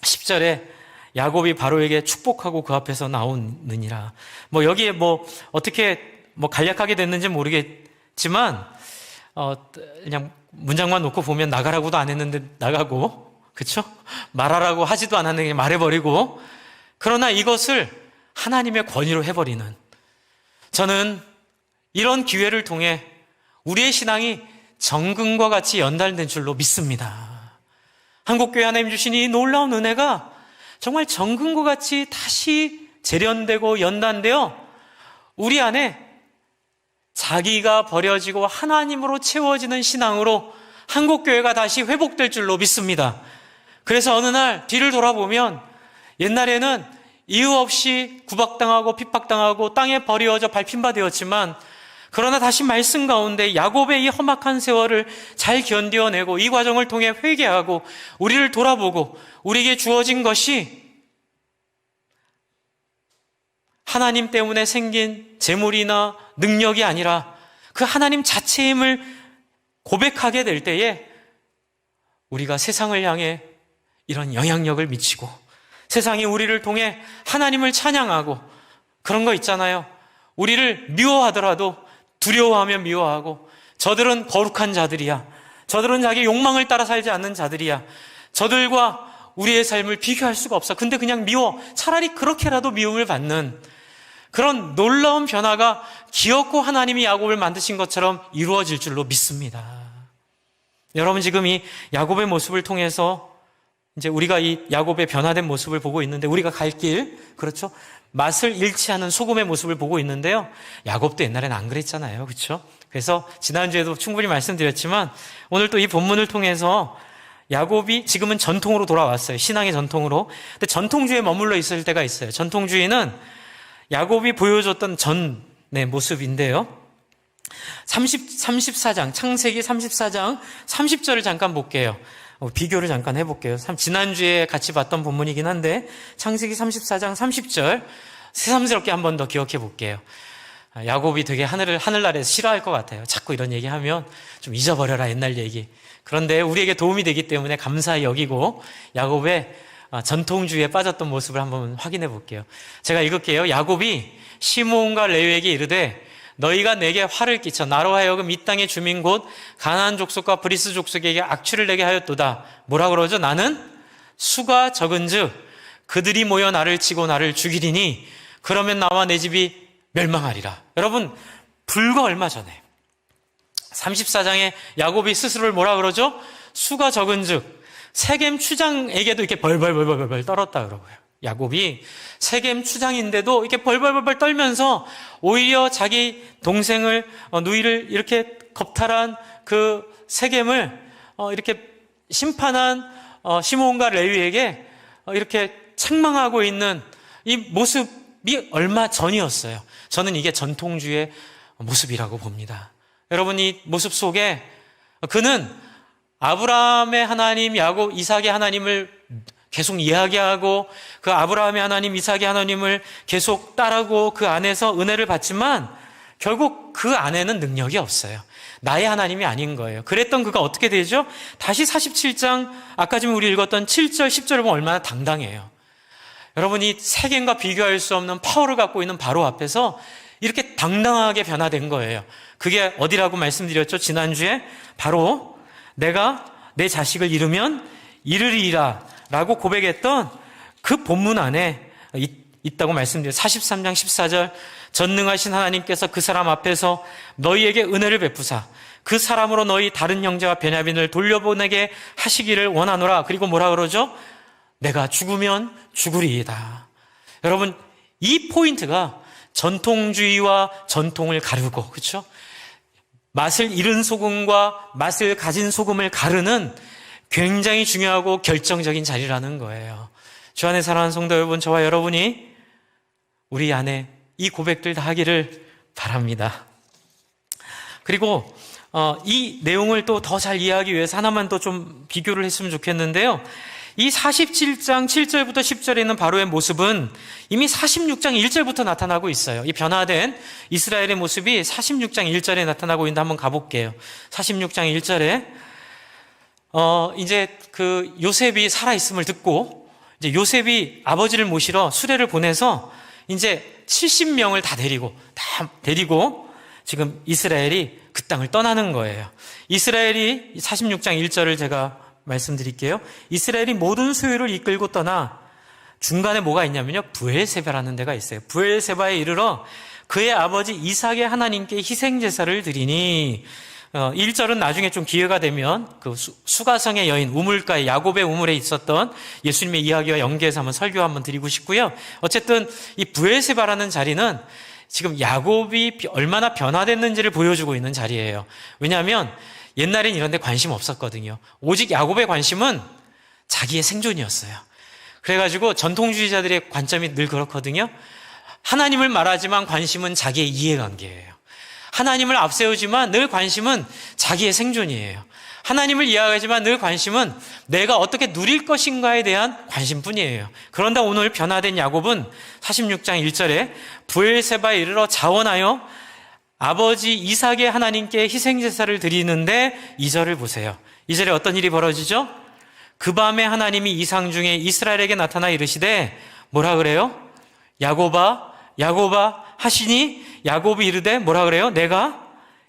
10절에 야곱이 바로에게 축복하고 그 앞에서 나오느니라. 여기에 어떻게 간략하게 됐는지 모르겠지만 그냥 문장만 놓고 보면 나가라고도 안 했는데 나가고, 그쵸? 말하라고 하지도 않았는데 그냥 말해버리고, 그러나 이것을 하나님의 권위로 해버리는, 저는 이런 기회를 통해 우리의 신앙이 정금과 같이 연달된 줄로 믿습니다. 한국교회 하나님 주신 이 놀라운 은혜가 정말 정금과 같이 다시 재련되고 연단되어 우리 안에 자기가 버려지고 하나님으로 채워지는 신앙으로 한국교회가 다시 회복될 줄로 믿습니다. 그래서 어느 날 뒤를 돌아보면 옛날에는 이유 없이 구박당하고 핍박당하고 땅에 버려져 밟힌 바 되었지만, 그러나 다시 말씀 가운데 야곱의 이 험악한 세월을 잘 견뎌내고 이 과정을 통해 회개하고 우리를 돌아보고 우리에게 주어진 것이 하나님 때문에 생긴 재물이나 능력이 아니라 그 하나님 자체임을 고백하게 될 때에 우리가 세상을 향해 이런 영향력을 미치고 세상이 우리를 통해 하나님을 찬양하고, 그런 거 있잖아요. 우리를 미워하더라도 두려워하며 미워하고, 저들은 거룩한 자들이야, 저들은 자기 욕망을 따라 살지 않는 자들이야, 저들과 우리의 삶을 비교할 수가 없어, 근데 그냥 미워, 차라리 그렇게라도 미움을 받는 그런 놀라운 변화가 기어코 하나님이 야곱을 만드신 것처럼 이루어질 줄로 믿습니다. 여러분, 지금 이 야곱의 모습을 통해서 이제 우리가 이 야곱의 변화된 모습을 보고 있는데, 우리가 갈 길, 그렇죠? 맛을 잃지 않은 소금의 모습을 보고 있는데요. 야곱도 옛날에는 안 그랬잖아요. 그렇죠? 그래서 지난주에도 충분히 말씀드렸지만 오늘 또 이 본문을 통해서 야곱이 지금은 전통으로 돌아왔어요. 신앙의 전통으로. 근데 전통주의에 머물러 있을 때가 있어요. 전통주의는 야곱이 보여줬던 전의 모습인데요. 34장, 창세기 34장 30절을 잠깐 볼게요. 비교를 잠깐 해볼게요. 지난주에 같이 봤던 본문이긴 한데 창세기 34장 30절 새삼스럽게 한 번 더 기억해 볼게요. 야곱이 되게 하늘나라에서 싫어할 것 같아요. 자꾸 이런 얘기하면 좀 잊어버려라, 옛날 얘기. 그런데 우리에게 도움이 되기 때문에 감사히 여기고 야곱의 전통주의에 빠졌던 모습을 한번 확인해 볼게요. 제가 읽을게요. 야곱이 시므온과 레위에게 이르되 너희가 내게 화를 끼쳐 나로 하여금 이 땅의 주민 곧 가나안 족속과 브리스 족속에게 악취를 내게 하였도다. 뭐라 그러죠? 나는 수가 적은즉 그들이 모여 나를 치고 나를 죽이리니 그러면 나와 내 집이 멸망하리라. 여러분, 불과 얼마 전에 34장에 야곱이 스스로를 뭐라 그러죠? 수가 적은즉 세겜 추장에게도 이렇게 벌벌 떨었다 그러고요. 야곱이 세겜 추장인데도 이렇게 벌벌 떨면서 오히려 자기 동생을 누이를 이렇게 겁탈한 그 세겜을 이렇게 심판한 시므온과 레위에게 이렇게 책망하고 있는 이 모습이 얼마 전이었어요. 저는 이게 전통주의의 모습이라고 봅니다. 여러분, 이 모습 속에 그는 아브라함의 하나님, 야곱, 이삭의 하나님을 계속 이야기하고 그 아브라함의 하나님, 이삭의 하나님을 계속 따르고 그 안에서 은혜를 받지만 결국 그 안에는 능력이 없어요. 나의 하나님이 아닌 거예요. 그랬던 그가 어떻게 되죠? 다시 47장 아까 지금 우리 읽었던 7절, 10절을 보면 얼마나 당당해요. 여러분이 세겜과 비교할 수 없는 파워를 갖고 있는 바로 앞에서 이렇게 당당하게 변화된 거예요. 그게 어디라고 말씀드렸죠? 지난주에 바로 내가 내 자식을 잃으면 잃으리라 라고 고백했던 그 본문 안에 있다고 말씀드려요. 43장 14절 전능하신 하나님께서 그 사람 앞에서 너희에게 은혜를 베푸사 그 사람으로 너희 다른 형제와 베냐민을 돌려보내게 하시기를 원하노라. 그리고 뭐라 그러죠? 내가 죽으면 죽으리이다. 여러분, 이 포인트가 전통주의와 전통을 가르고, 그렇죠? 맛을 잃은 소금과 맛을 가진 소금을 가르는 굉장히 중요하고 결정적인 자리라는 거예요. 주 안에 사랑하는 성도 여러분, 저와 여러분이 우리 안에 이 고백들 다 하기를 바랍니다. 그리고 이 내용을 또 더 잘 이해하기 위해서 하나만 더 좀 비교를 했으면 좋겠는데요. 이 47장 7절부터 10절에 있는 바로의 모습은 이미 46장 1절부터 나타나고 있어요. 이 변화된 이스라엘의 모습이 46장 1절에 나타나고 있는데 한번 가볼게요. 46장 1절에 이제 그 요셉이 살아있음을 듣고 이제 요셉이 아버지를 모시러 수레를 보내서 이제 70명을 다 데리고 지금 이스라엘이 그 땅을 떠나는 거예요. 이스라엘이 46장 1절을 제가 말씀드릴게요. 이스라엘이 모든 소유를 이끌고 떠나 중간에 뭐가 있냐면요, 브엘세바라는 데가 있어요. 브엘세바에 이르러 그의 아버지 이삭의 하나님께 희생제사를 드리니, 1절은 나중에 좀 기회가 되면 그 수가성의 여인 우물가에, 야곱의 우물에 있었던 예수님의 이야기와 연계해서 한번 설교 한번 드리고 싶고요. 어쨌든 이 브엘세바라는 자리는 지금 야곱이 얼마나 변화됐는지를 보여주고 있는 자리예요. 왜냐하면 옛날엔 이런 데 관심 없었거든요. 오직 야곱의 관심은 자기의 생존이었어요. 그래가지고 전통주의자들의 관점이 늘 그렇거든요. 하나님을 말하지만 관심은 자기의 이해관계예요. 하나님을 앞세우지만 늘 관심은 자기의 생존이에요. 하나님을 이해하지만 늘 관심은 내가 어떻게 누릴 것인가에 대한 관심뿐이에요. 그런데 오늘 변화된 야곱은 46장 1절에 브엘세바에 이르러 자원하여 아버지 이삭의 하나님께 희생제사를 드리는데 2절을 보세요. 2절에 어떤 일이 벌어지죠? 그 밤에 하나님이 이상 중에 이스라엘에게 나타나 이르시되 뭐라 그래요? 야곱아 야곱아 하시니 야곱이 이르되 뭐라 그래요? 내가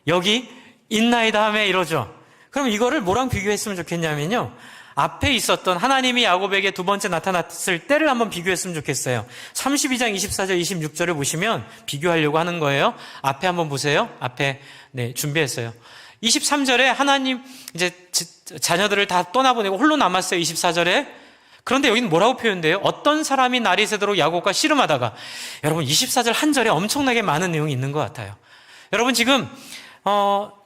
여기 있나이다 하며 이러죠. 그럼 이거를 뭐랑 비교했으면 좋겠냐면요, 앞에 있었던 하나님이 야곱에게 두 번째 나타났을 때를 한번 비교했으면 좋겠어요. 32장 24절 26절을 보시면 비교하려고 하는 거예요. 앞에 한번 보세요. 앞에 준비했어요. 23절에 하나님 이제 자녀들을 다 떠나보내고 홀로 남았어요. 24절에. 그런데 여기는 뭐라고 표현돼요? 어떤 사람이 날이 새도록 야곱과 씨름하다가, 여러분 24절 한 절에 엄청나게 많은 내용이 있는 것 같아요. 여러분 지금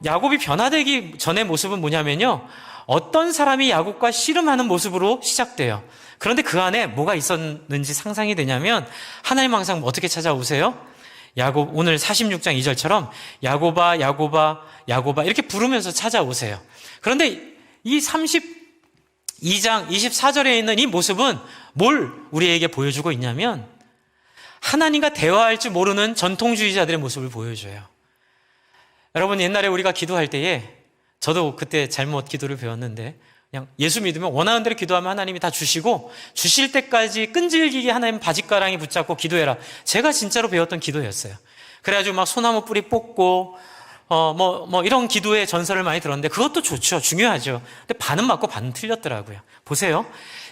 야곱이 변화되기 전의 모습은 뭐냐면요, 어떤 사람이 야곱과 씨름하는 모습으로 시작돼요. 그런데 그 안에 뭐가 있었는지 상상이 되냐면, 하나님 항상 어떻게 찾아오세요? 야곱, 오늘 46장 2절처럼 야곱아 야곱아 야곱아 이렇게 부르면서 찾아오세요. 그런데 이 32장 24절에 있는 이 모습은 뭘 우리에게 보여주고 있냐면, 하나님과 대화할 줄 모르는 전통주의자들의 모습을 보여줘요. 여러분 옛날에 우리가 기도할 때에, 저도 그때 잘못 기도를 배웠는데, 그냥 예수 믿으면 원하는 대로 기도하면 하나님이 다 주시고, 주실 때까지 끈질기게 하나님 바짓가랑이 붙잡고 기도해라. 제가 진짜로 배웠던 기도였어요. 그래가지고 막 소나무 뿌리 뽑고 이런 기도의 전설을 많이 들었는데, 그것도 좋죠. 중요하죠. 근데 반은 맞고 반은 틀렸더라고요. 보세요.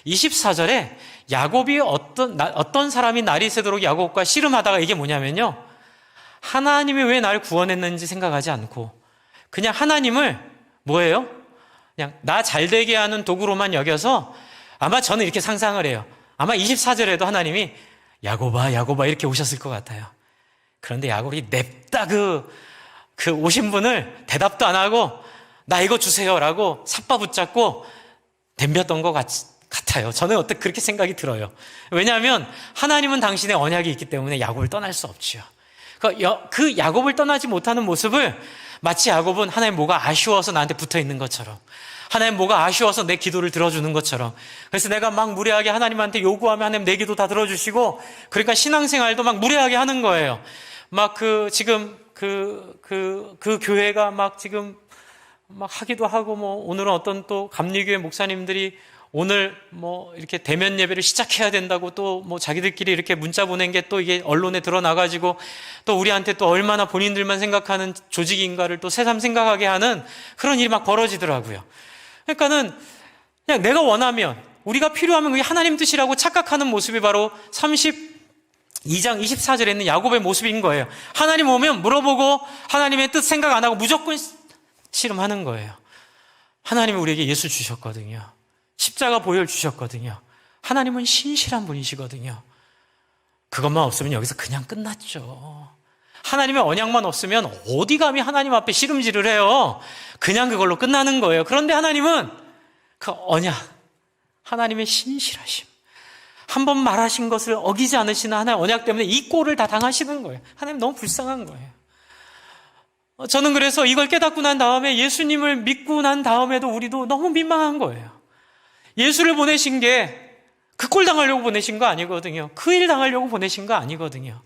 24절에 야곱이 어떤 사람이 날이 새도록 야곱과 씨름하다가, 이게 뭐냐면요, 하나님이 왜 나를 구원했는지 생각하지 않고 그냥 하나님을 뭐예요? 그냥 나 잘되게 하는 도구로만 여겨서, 아마 저는 이렇게 상상을 해요. 아마 24절에도 하나님이 야곱아 야곱아 이렇게 오셨을 것 같아요. 그런데 야곱이 냅다 그 오신 분을 대답도 안 하고 나 이거 주세요라고 삿바 붙잡고 덤볐던 것 같아요. 저는 어떻게 그렇게 생각이 들어요. 왜냐하면 하나님은 당신의 언약이 있기 때문에 야곱을 떠날 수 없지요. 그 야곱을 떠나지 못하는 모습을, 마치 야곱은 하나님 뭐가 아쉬워서 나한테 붙어 있는 것처럼, 하나님 뭐가 아쉬워서 내 기도를 들어주는 것처럼, 그래서 내가 막 무례하게 하나님한테 요구하면 하나님 내 기도 다 들어주시고, 그러니까 신앙생활도 막 무례하게 하는 거예요. 막 지금 그 교회가 막 지금 막 하기도 하고, 오늘은 어떤 또 감리교회 목사님들이 오늘 이렇게 대면 예배를 시작해야 된다고 또 자기들끼리 이렇게 문자 보낸 게 또 이게 언론에 드러나가지고, 또 우리한테 또 얼마나 본인들만 생각하는 조직인가를 또 새삼 생각하게 하는 그런 일이 막 벌어지더라고요. 그러니까는 그냥 내가 원하면, 우리가 필요하면 그게 하나님 뜻이라고 착각하는 모습이 바로 32장 24절에 있는 야곱의 모습인 거예요. 하나님 오면 물어보고 하나님의 뜻 생각 안 하고 무조건 씨름하는 거예요. 하나님이 우리에게 예수 주셨거든요. 십자가 보혈 주셨거든요. 하나님은 신실한 분이시거든요. 그것만 없으면 여기서 그냥 끝났죠. 하나님의 언약만 없으면 어디 감히 하나님 앞에 씨름질을 해요. 그냥 그걸로 끝나는 거예요. 그런데 하나님은 그 언약, 하나님의 신실하심, 한 번 말하신 것을 어기지 않으시는 하나님의 언약 때문에 이 꼴을 다 당하시는 거예요. 하나님 너무 불쌍한 거예요. 저는 그래서 이걸 깨닫고 난 다음에, 예수님을 믿고 난 다음에도 우리도 너무 민망한 거예요. 예수를 보내신 게 그 꼴 당하려고 보내신 거 아니거든요. 그 일 당하려고 보내신 거 아니거든요.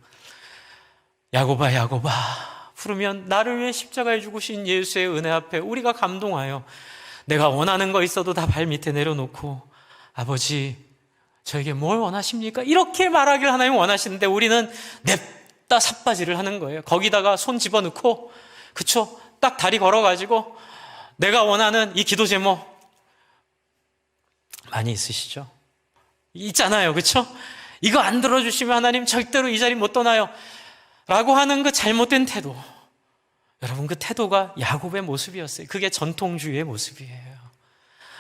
야곱아 야곱아 부르면 나를 위해 십자가에 죽으신 예수의 은혜 앞에 우리가 감동하여, 내가 원하는 거 있어도 다 발 밑에 내려놓고, 아버지 저에게 뭘 원하십니까? 이렇게 말하길 하나님 원하시는데, 우리는 냅다 삿바지를 하는 거예요. 거기다가 손 집어넣고, 그쵸? 딱 다리 걸어가지고 내가 원하는 이 기도 제목 많이 있으시죠? 있잖아요. 그렇죠? 이거 안 들어주시면 하나님 절대로 이 자리 못 떠나요 라고 하는 그 잘못된 태도, 여러분 그 태도가 야곱의 모습이었어요. 그게 전통주의의 모습이에요.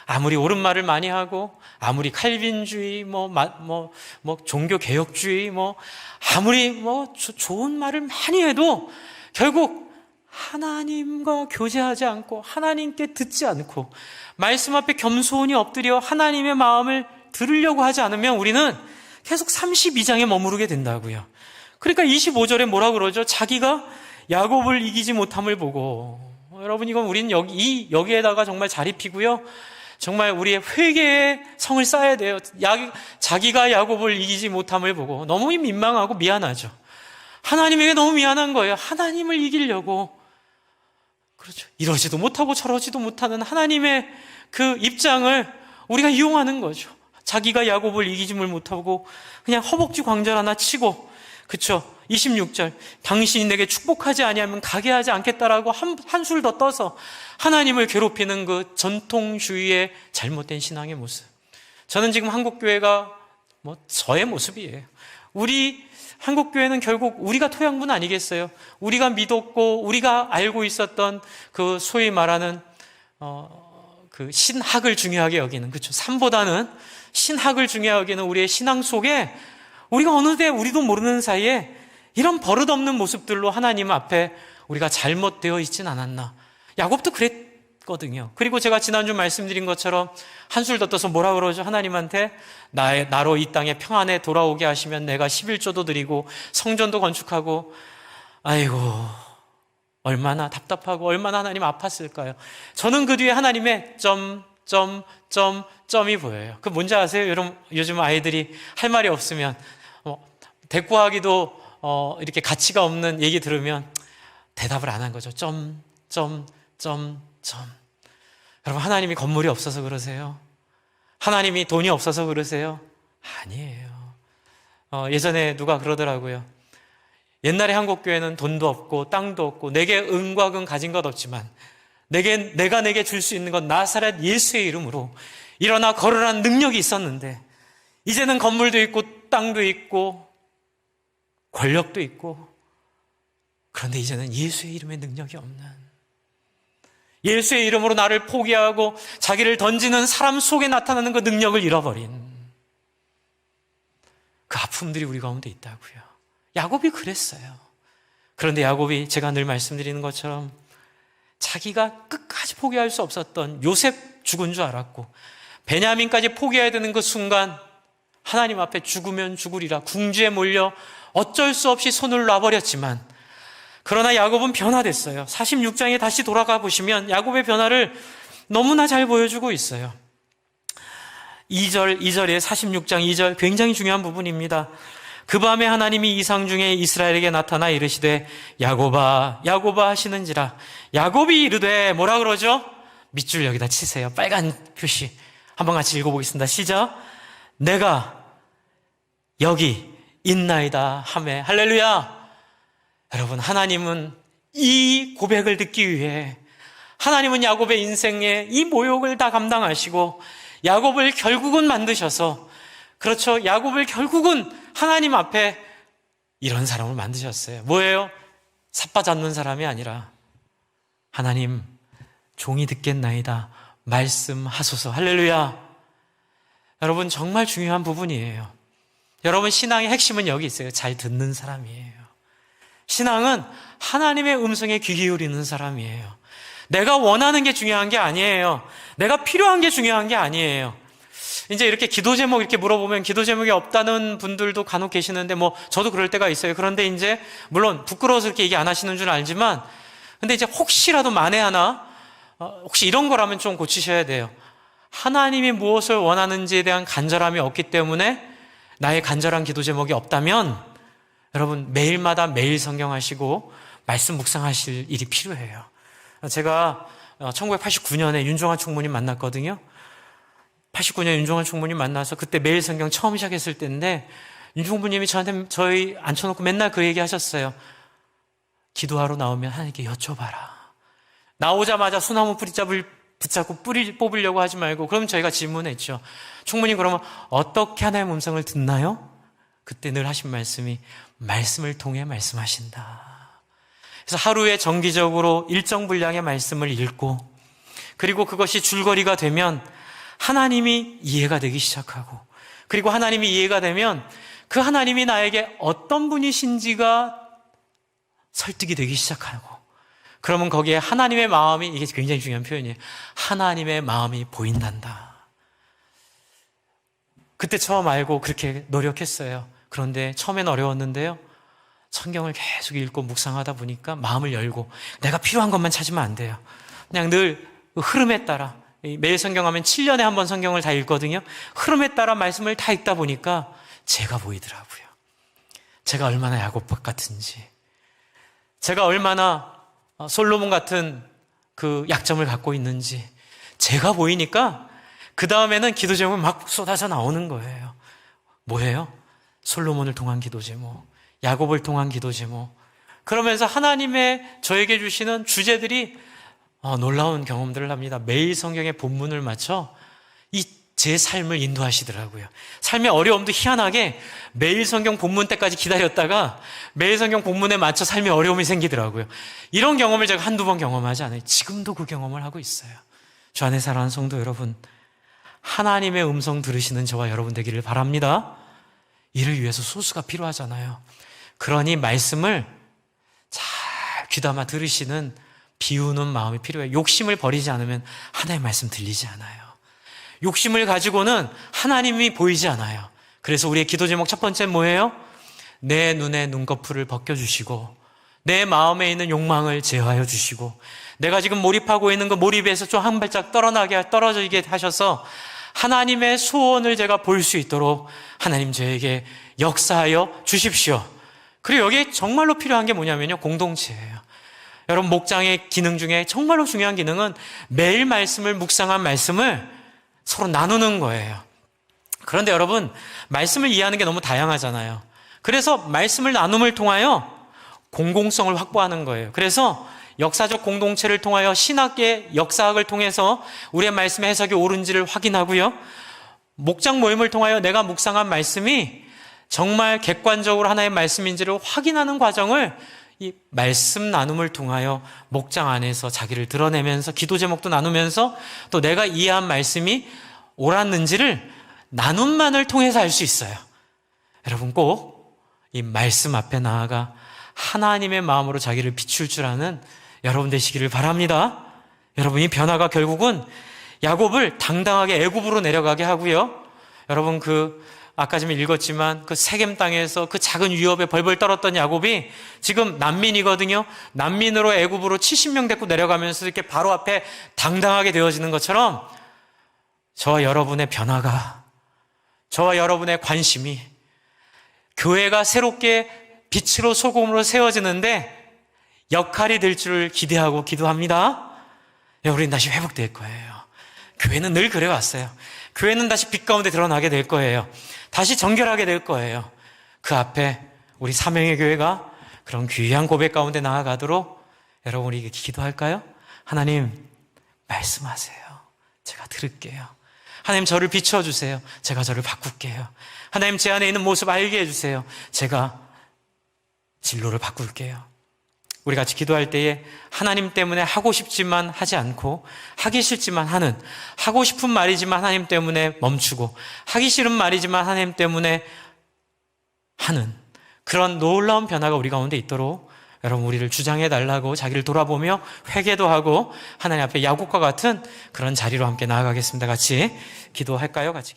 아무리 옳은 말을 많이 하고 아무리 칼빈주의 종교개혁주의 아무리 좋은 말을 많이 해도 결국 하나님과 교제하지 않고 하나님께 듣지 않고 말씀 앞에 겸손히 엎드려 하나님의 마음을 들으려고 하지 않으면 우리는 계속 32장에 머무르게 된다고요. 그러니까 25절에 뭐라 그러죠? 자기가 야곱을 이기지 못함을 보고, 여러분 이건 우리는 여기에다가 정말 잘 입히고요, 정말 우리의 회개의 성을 쌓아야 돼요. 자기가 야곱을 이기지 못함을 보고 너무 민망하고 미안하죠. 하나님에게 너무 미안한 거예요. 하나님을 이기려고, 그렇죠, 이러지도 못하고 저러지도 못하는 하나님의 그 입장을 우리가 이용하는 거죠. 자기가 야곱을 이기지를 못하고 그냥 허벅지 광절 하나 치고, 그렇죠, 26절 당신이 내게 축복하지 아니하면 가게 하지 않겠다라고 한술 더 떠서 하나님을 괴롭히는 그 전통주의의 잘못된 신앙의 모습. 저는 지금 한국교회가 저의 모습이에요. 우리 한국교회는 결국 우리가 토양분 아니겠어요? 우리가 믿었고 우리가 알고 있었던 그 소위 말하는 그 신학을 중요하게 여기는, 그렇죠, 삶보다는 신학을 중요하게 여기는 우리의 신앙 속에 우리가 어느새 우리도 모르는 사이에 이런 버릇없는 모습들로 하나님 앞에 우리가 잘못되어 있진 않았나. 야곱도 그랬거든요. 그리고 제가 지난주 말씀드린 것처럼 한술 더 떠서 뭐라 그러죠? 하나님한테 나로 이 땅에 평안에 돌아오게 하시면 내가 11조도 드리고 성전도 건축하고. 아이고, 얼마나 답답하고 얼마나 하나님 아팠을까요? 저는 그 뒤에 하나님의 점이 보여요. 그 뭔지 아세요? 여러분, 요즘 아이들이 할 말이 없으면 대꾸하기도 이렇게 가치가 없는 얘기 들으면 대답을 안 한 거죠. 여러분, 하나님이 건물이 없어서 그러세요? 하나님이 돈이 없어서 그러세요? 아니에요. 예전에 누가 그러더라고요. 옛날에 한국교회는 돈도 없고 땅도 없고 내게 은과 금 가진 것 없지만 내가 내게 줄 수 있는 건 나사렛 예수의 이름으로 일어나 걸으라는 능력이 있었는데, 이제는 건물도 있고 땅도 있고 권력도 있고, 그런데 이제는 예수의 이름의 능력이 없는, 예수의 이름으로 나를 포기하고 자기를 던지는 사람 속에 나타나는 그 능력을 잃어버린 그 아픔들이 우리 가운데 있다고요. 야곱이 그랬어요. 그런데 야곱이 제가 늘 말씀드리는 것처럼 자기가 끝까지 포기할 수 없었던 요셉 죽은 줄 알았고 베냐민까지 포기해야 되는 그 순간 하나님 앞에 죽으면 죽으리라 궁지에 몰려 어쩔 수 없이 손을 놔버렸지만, 그러나 야곱은 변화됐어요. 46장에 다시 돌아가 보시면 야곱의 변화를 너무나 잘 보여주고 있어요. 2절에 46장 2절 굉장히 중요한 부분입니다. 그 밤에 하나님이 이상 중에 이스라엘에게 나타나 이르시되 야곱아 야곱아 하시는지라. 야곱이 이르되 뭐라 그러죠? 밑줄 여기다 치세요. 빨간 표시. 한번 같이 읽어보겠습니다. 시작. 내가 여기 있나이다 하매. 할렐루야. 여러분, 하나님은 이 고백을 듣기 위해 하나님은 야곱의 인생에 이 모욕을 다 감당하시고 야곱을 결국은 만드셔서, 그렇죠, 야곱을 결국은 하나님 앞에 이런 사람을 만드셨어요. 뭐예요? 삿바 잡는 사람이 아니라 하나님 종이 듣겠나이다 말씀하소서. 할렐루야. 여러분, 정말 중요한 부분이에요. 여러분, 신앙의 핵심은 여기 있어요. 잘 듣는 사람이에요. 신앙은 하나님의 음성에 귀 기울이는 사람이에요. 내가 원하는 게 중요한 게 아니에요. 내가 필요한 게 중요한 게 아니에요. 이제 이렇게 기도 제목 이렇게 물어보면 기도 제목이 없다는 분들도 간혹 계시는데, 저도 그럴 때가 있어요. 그런데 이제 물론 부끄러워서 이렇게 얘기 안 하시는 줄 알지만, 근데 이제 혹시라도 만에 하나 혹시 이런 거라면 좀 고치셔야 돼요. 하나님이 무엇을 원하는지에 대한 간절함이 없기 때문에 나의 간절한 기도 제목이 없다면, 여러분 매일마다 매일 성경 하시고 말씀 묵상하실 일이 필요해요. 제가 1989년에 윤종환 총무님 만났거든요. 89년 윤종환 총무님 만나서 그때 매일 성경 처음 시작했을 때인데, 윤 총무님이 저한테 저희 앉혀놓고 맨날 그 얘기 하셨어요. 기도하러 나오면 하나님께 여쭤봐라. 나오자마자 소나무 뿌리잡을 붙잡고 뿌리 뽑으려고 하지 말고, 그럼 저희가 질문했죠. 총무님, 그러면 어떻게 하나님의 음성을 듣나요? 그때 늘 하신 말씀이 말씀을 통해 말씀하신다. 그래서 하루에 정기적으로 일정 분량의 말씀을 읽고, 그리고 그것이 줄거리가 되면 하나님이 이해가 되기 시작하고, 그리고 하나님이 이해가 되면 그 하나님이 나에게 어떤 분이신지가 설득이 되기 시작하고, 그러면 거기에 하나님의 마음이, 이게 굉장히 중요한 표현이에요. 하나님의 마음이 보인단다. 그때 처음 알고 그렇게 노력했어요. 그런데 처음엔 어려웠는데요, 성경을 계속 읽고 묵상하다 보니까 마음을 열고, 내가 필요한 것만 찾으면 안 돼요. 그냥 늘 흐름에 따라, 매일 성경하면 7년에 한 번 성경을 다 읽거든요. 흐름에 따라 말씀을 다 읽다 보니까 제가 보이더라고요. 제가 얼마나 야곱 같은지, 제가 얼마나 솔로몬 같은 그 약점을 갖고 있는지 제가 보이니까 그 다음에는 기도 제목이 막 쏟아져 나오는 거예요. 뭐예요? 솔로몬을 통한 기도 제목, 야곱을 통한 기도 제목. 그러면서 하나님의 저에게 주시는 주제들이 놀라운 경험들을 합니다. 매일 성경의 본문을 맞춰 제 삶을 인도하시더라고요. 삶의 어려움도 희한하게 매일 성경 본문 때까지 기다렸다가 매일 성경 본문에 맞춰 삶의 어려움이 생기더라고요. 이런 경험을 제가 한두 번 경험하지 않아요. 지금도 그 경험을 하고 있어요. 주 안에 사랑하는 성도 여러분, 하나님의 음성 들으시는 저와 여러분 되기를 바랍니다. 이를 위해서 소스가 필요하잖아요. 그러니 말씀을 잘 귀담아 들으시는 비우는 마음이 필요해요. 욕심을 버리지 않으면 하나님의 말씀 들리지 않아요. 욕심을 가지고는 하나님이 보이지 않아요. 그래서 우리의 기도 제목 첫 번째는 뭐예요? 내 눈에 눈꺼풀을 벗겨주시고, 내 마음에 있는 욕망을 제어하여 주시고, 내가 지금 몰입하고 있는 그 몰입에서 좀 한 발짝 떨어지게 하셔서 하나님의 소원을 제가 볼 수 있도록 하나님 저에게 역사하여 주십시오. 그리고 여기에 정말로 필요한 게 뭐냐면요, 공동체예요. 여러분, 목장의 기능 중에 정말로 중요한 기능은 매일 말씀을 묵상한 말씀을 서로 나누는 거예요. 그런데 여러분, 말씀을 이해하는 게 너무 다양하잖아요. 그래서 말씀을 나눔을 통하여 공공성을 확보하는 거예요. 그래서 역사적 공동체를 통하여 신학계 역사학을 통해서 우리의 말씀의 해석이 옳은지를 확인하고요, 목장 모임을 통하여 내가 묵상한 말씀이 정말 객관적으로 하나의 말씀인지를 확인하는 과정을 이 말씀 나눔을 통하여 목장 안에서 자기를 드러내면서 기도 제목도 나누면서 또 내가 이해한 말씀이 옳았는지를 나눔만을 통해서 알 수 있어요. 여러분, 꼭 이 말씀 앞에 나아가 하나님의 마음으로 자기를 비출 줄 아는 여러분 되시기를 바랍니다. 여러분, 이 변화가 결국은 야곱을 당당하게 애굽으로 내려가게 하고요, 여러분, 아까 좀 읽었지만 그 세겜 땅에서 그 작은 위협에 벌벌 떨었던 야곱이 지금 난민이거든요. 난민으로 애굽으로 70명 데리고 내려가면서 이렇게 바로 앞에 당당하게 되어지는 것처럼 저와 여러분의 변화가, 저와 여러분의 관심이 교회가 새롭게 빛으로 소금으로 세워지는데 역할이 될 줄 기대하고 기도합니다. 우리는 다시 회복될 거예요. 교회는 늘 그래왔어요. 교회는 다시 빛 가운데 드러나게 될 거예요. 다시 정결하게 될 거예요. 그 앞에 우리 사명의 교회가 그런 귀한 고백 가운데 나아가도록 여러분, 우리 기도할까요? 하나님, 말씀하세요. 제가 들을게요. 하나님, 저를 비춰주세요. 제가 저를 바꿀게요. 하나님, 제 안에 있는 모습 알게 해주세요. 제가 진로를 바꿀게요. 우리 같이 기도할 때에 하나님 때문에 하고 싶지만 하지 않고, 하기 싫지만 하는, 하고 싶은 말이지만 하나님 때문에 멈추고, 하기 싫은 말이지만 하나님 때문에 하는 그런 놀라운 변화가 우리 가운데 있도록 여러분, 우리를 주장해 달라고 자기를 돌아보며 회개도 하고 하나님 앞에 야곱과 같은 그런 자리로 함께 나아가겠습니다. 같이 기도할까요? 같이